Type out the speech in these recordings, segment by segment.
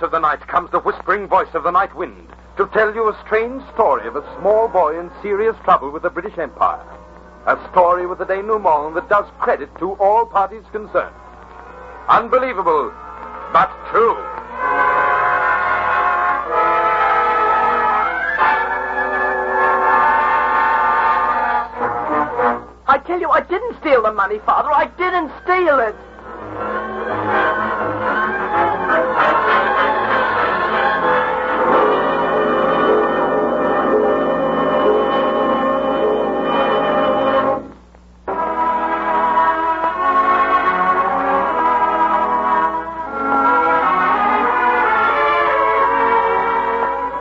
of the night comes the whispering voice of the night wind to tell you a strange story of a small boy in serious trouble with the British Empire. A story with a denouement that does credit to all parties concerned. Unbelievable, but true. I tell you, I didn't steal the money, Father. I didn't steal it.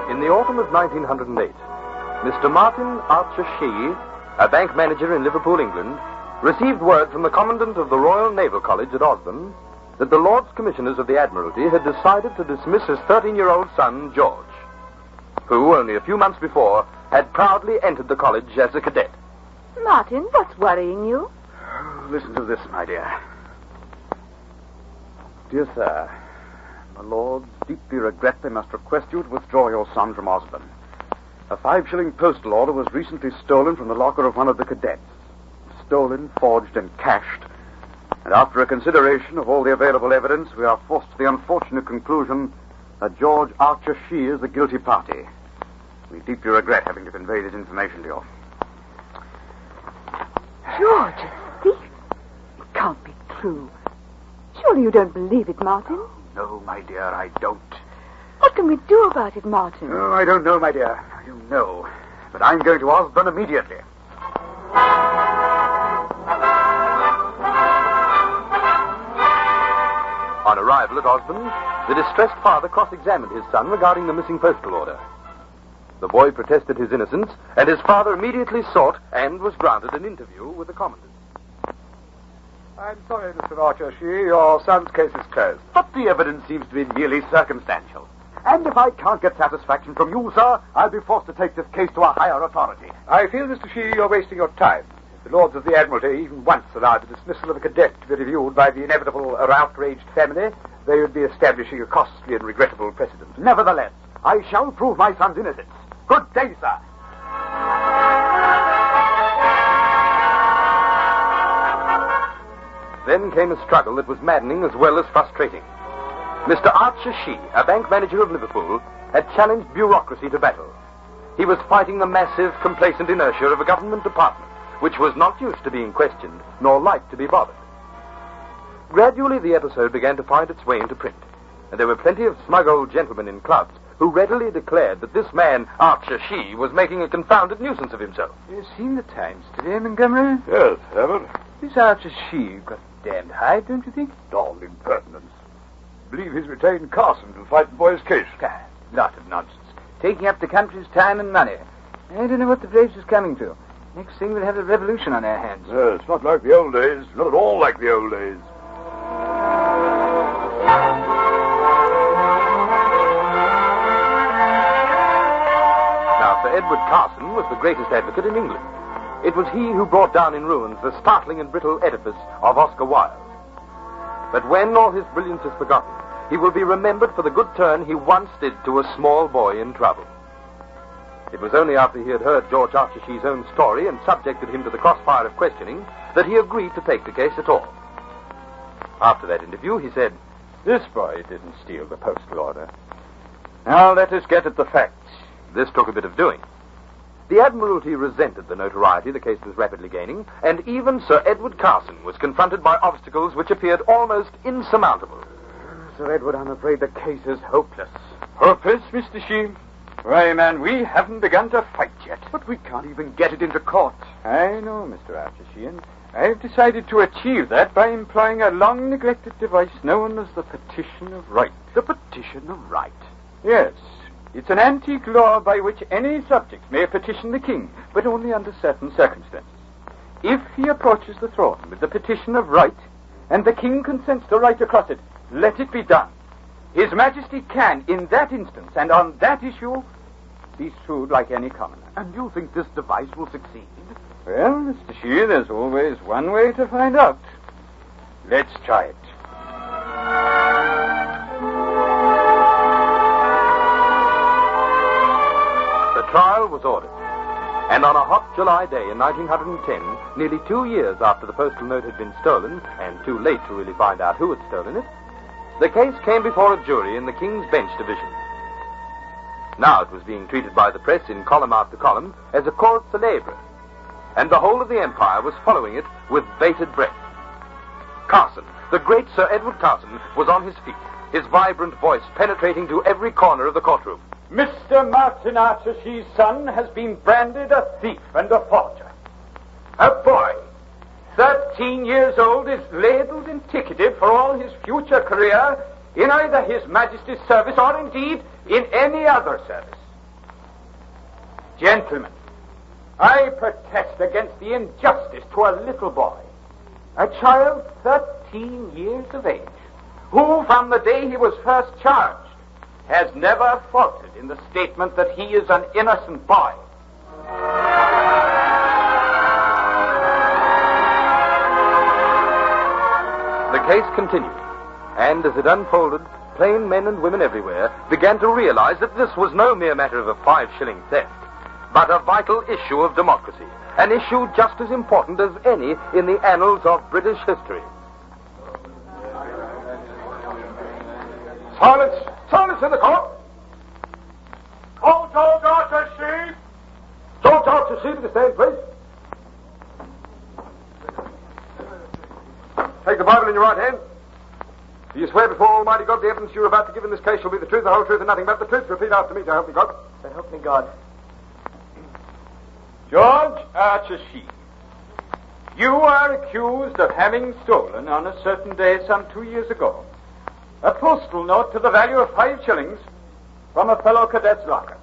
In the autumn of 1908, Mr. Martin Archer Shee, a bank manager in Liverpool, England, received word from the Commandant of the Royal Naval College at Osborne that the Lords Commissioners of the Admiralty had decided to dismiss his 13-year-old son, George, who, only a few months before, had proudly entered the college as a cadet. Martin, what's worrying you? Listen to this, my dear. Dear Sir, my lords deeply regret they must request you to withdraw your son from Osborne. A 5-shilling postal order was recently stolen from the locker of one of the cadets. Stolen, forged, and cashed. And after a consideration of all the available evidence, we are forced to the unfortunate conclusion that George Archer Shee is the guilty party. We deeply regret having to convey this information to you. George, a thief? It can't be true. Surely you don't believe it, Martin? No, my dear, I don't. What can we do about it, Martin? Oh, I don't know, my dear. I don't know. But I'm going to Osborne immediately. On arrival at Osborne, the distressed father cross-examined his son regarding the missing postal order. The boy protested his innocence, and his father immediately sought and was granted an interview with the Commandant. I'm sorry, Mr. Archer Shee, your son's case is closed. But the evidence seems to be merely circumstantial. And if I can't get satisfaction from you, sir, I'll be forced to take this case to a higher authority. I feel, Mr. Shee, you're wasting your time. If the Lords of the Admiralty even once allowed the dismissal of a cadet to be reviewed by the inevitable or outraged family, they would be establishing a costly and regrettable precedent. Nevertheless, I shall prove my son's innocence. Good day, sir. Then came a struggle that was maddening as well as frustrating. Mr. Archer Shee, a bank manager of Liverpool, had challenged bureaucracy to battle. He was fighting the massive, complacent inertia of a government department, which was not used to being questioned, nor liked to be bothered. Gradually, the episode began to find its way into print, and there were plenty of smug old gentlemen in clubs who readily declared that this man, Archer Shee, was making a confounded nuisance of himself. You've seen the Times today, Montgomery? Yes, haven't I? This Archer Shee got damned high, don't you think? All impertinence. Believe he's retained Carson to fight the boy's case. Lot of nonsense. Taking up the country's time and money. I don't know what the place is coming to. Next thing we'll have a revolution on our hands. It's not like the old days. Not at all like the old days. Now, Sir Edward Carson was the greatest advocate in England. It was he who brought down in ruins the startling and brittle edifice of Oscar Wilde. But when all his brilliance is forgotten, he will be remembered for the good turn he once did to a small boy in trouble. It was only after he had heard George Archer Shee's own story and subjected him to the crossfire of questioning that he agreed to take the case at all. After that interview, he said, This boy didn't steal the postal order. Now let us get at the facts. This took a bit of doing. The Admiralty resented the notoriety the case was rapidly gaining, and even Sir Edward Carson was confronted by obstacles which appeared almost insurmountable. Sir Edward, I'm afraid the case is hopeless. Hopeless, Mr. Shee? Why, man, we haven't begun to fight yet. But we can't even get it into court. I know, Mr. Archer Shee, and I've decided to achieve that by employing a long-neglected device known as the Petition of Right. The Petition of Right? Yes. It's an antique law by which any subject may petition the king, but only under certain circumstances. If he approaches the throne with the Petition of Right, and the king consents to write across it, let it be done. His Majesty can, in that instance, and on that issue, be sued like any commoner. And you think this device will succeed? Well, Mr. Shee, there's always one way to find out. Let's try it. trial was ordered. And on a hot July day in 1910, nearly 2 years after the postal note had been stolen, and too late to really find out who had stolen it, the case came before a jury in the King's Bench Division. Now it was being treated by the press in column after column as a cause célèbre, and the whole of the empire was following it with bated breath. Carson, the great Sir Edward Carson, was on his feet, his vibrant voice penetrating to every corner of the courtroom. Mr. Martin Archer Shee's son has been branded a thief and a forger. A boy, 13 years old, is labelled and ticketed for all his future career in either His Majesty's service or indeed in any other service. Gentlemen, I protest against the injustice to a little boy, a child 13 years of age, who from the day he was first charged has never faltered in the statement that he is an innocent boy. The case continued, and as it unfolded, plain men and women everywhere began to realize that this was no mere matter of a 5-shilling theft, but a vital issue of democracy, an issue just as important as any in the annals of British history. Silence! Silence in the court! Call George Archer Shee! George Archer Shee to the stand, please. Take the Bible in your right hand. Do you swear before Almighty God the evidence you are about to give in this case shall be the truth, the whole truth, and nothing but the truth? Repeat after me, so help me God. So help me God. George Archer Shee, you are accused of having stolen on a certain day some 2 years ago a postal note to the value of 5 shillings from a fellow cadet's locker.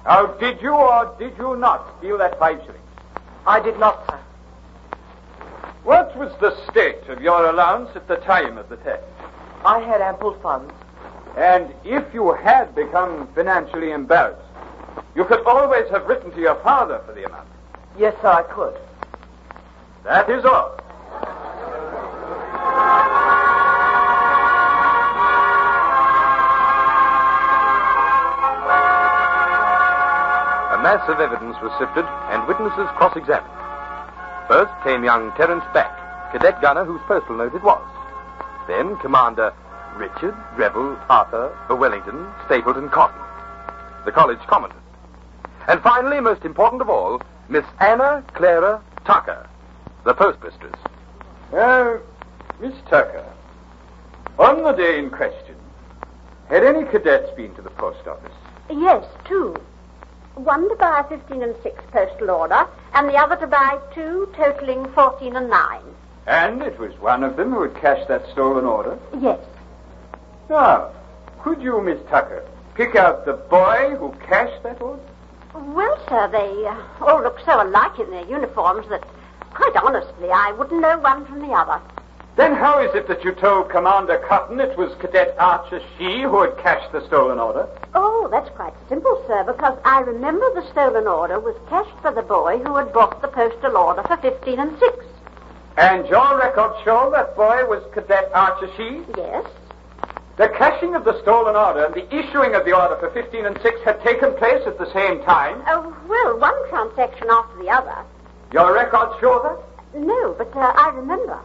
Now, did you or did you not steal that 5 shillings? I did not, sir. What was the state of your allowance at the time of the theft? I had ample funds. And if you had become financially embarrassed, you could always have written to your father for the amount. Yes, sir, I could. That is all. A mass of evidence was sifted and witnesses cross-examined. First came young Terence Back, cadet gunner whose postal note it was. Then Commander Richard, Greville, Arthur, Wellington, Stapleton, Cotton, the college commandant. And finally, most important of all, Miss Anna Clara Tucker, the postmistress. Miss Tucker, on the day in question, had any cadets been to the post office? Yes, 2. One to buy a 15 and 6 postal order, and the other to buy 2, totaling 14 and 9. And it was one of them who had cashed that stolen order? Yes. Now, could you, Miss Tucker, pick out the boy who cashed that order? Well, sir, they all look so alike in their uniforms that, quite honestly, I wouldn't know one from the other. Then how is it that you told Commander Cotton it was Cadet Archer Shee who had cashed the stolen order? Oh, that's quite simple, sir, because I remember the stolen order was cashed for the boy who had bought the postal order for 15 and 6. And your records show that boy was Cadet Archer Shee? Yes. The cashing of the stolen order and the issuing of the order for 15 and 6 had taken place at the same time? Oh, well, one transaction after the other. Your records show that? No, but I remember.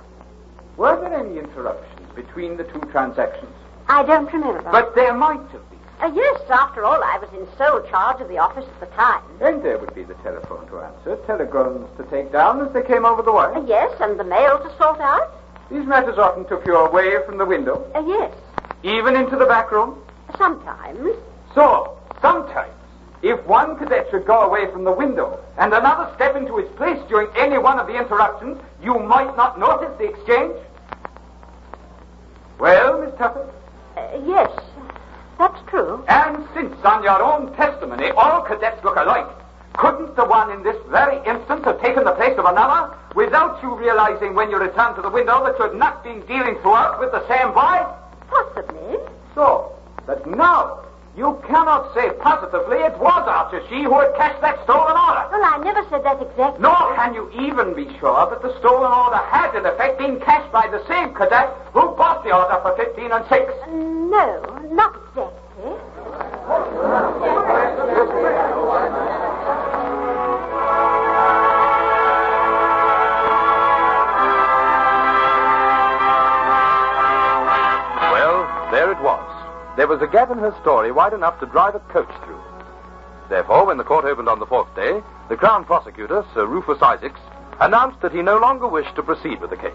Were there any interruptions between the 2 transactions? I don't remember. But there might have been. Yes, after all, I was in sole charge of the office at the time. And there would be the telephone to answer, telegrams to take down as they came over the wire. Yes, and the mail to sort out. These matters often took you away from the window? Yes. Even into the back room? Sometimes. So, sometimes, if one cadet should go away from the window and another step into his place during any one of the interruptions, you might not notice the exchange? Well, Miss Tucker? Yes, that's true. And since, on your own testimony, all cadets look alike, couldn't the one in this very instance have taken the place of another without you realizing when you returned to the window that you had not been dealing throughout with the same boy? Possibly. So, that now you cannot say positively it was Archer Shee who had cashed that stolen order. Well, I never said that exactly. Nor can you even be sure that the stolen order had, in effect, been cashed by the same cadet who bought the order for 15 and 6. No, not exactly. was a gap in her story wide enough to drive a coach through. Therefore, when the court opened on the fourth day, the Crown Prosecutor, Sir Rufus Isaacs, announced that he no longer wished to proceed with the case.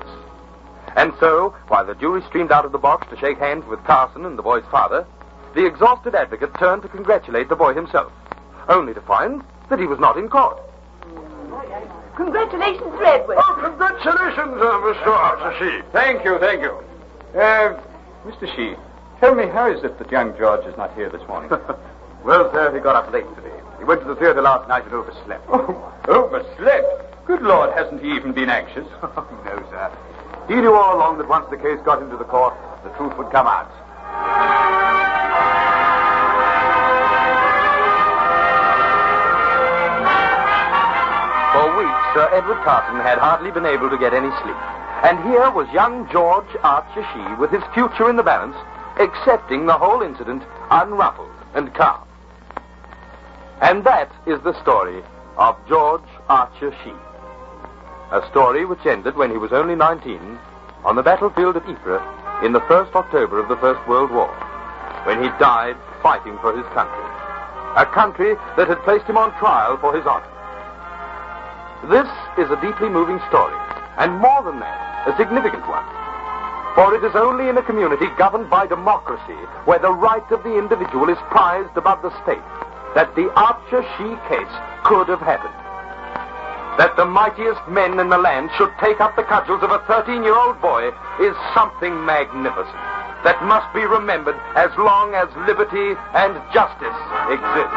And so, while the jury streamed out of the box to shake hands with Carson and the boy's father, the exhausted advocate turned to congratulate the boy himself, only to find that he was not in court. Congratulations, Redwood. Oh, congratulations, Mr. Arthur Shee. Thank you. Mr. Shee, tell me, how is it that young George is not here this morning? Well, sir, he got up late today. He went to the theater last night and overslept. Overslept? Good Lord, hasn't he even been anxious? No, sir. He knew all along that once the case got into the court, the truth would come out. For weeks, Sir Edward Carson had hardly been able to get any sleep. And here was young George Archer Shee, with his future in the balance, accepting the whole incident unruffled and calm. And that is the story of George Archer Shee. A story which ended when he was only 19 on the battlefield at Ypres in the 1st October of the First World War, when he died fighting for his country. A country that had placed him on trial for his honor. This is a deeply moving story, and more than that, a significant one. For it is only in a community governed by democracy, where the right of the individual is prized above the state, that the Archer Shee case could have happened. That the mightiest men in the land should take up the cudgels of a 13-year-old boy is something magnificent that must be remembered as long as liberty and justice exist.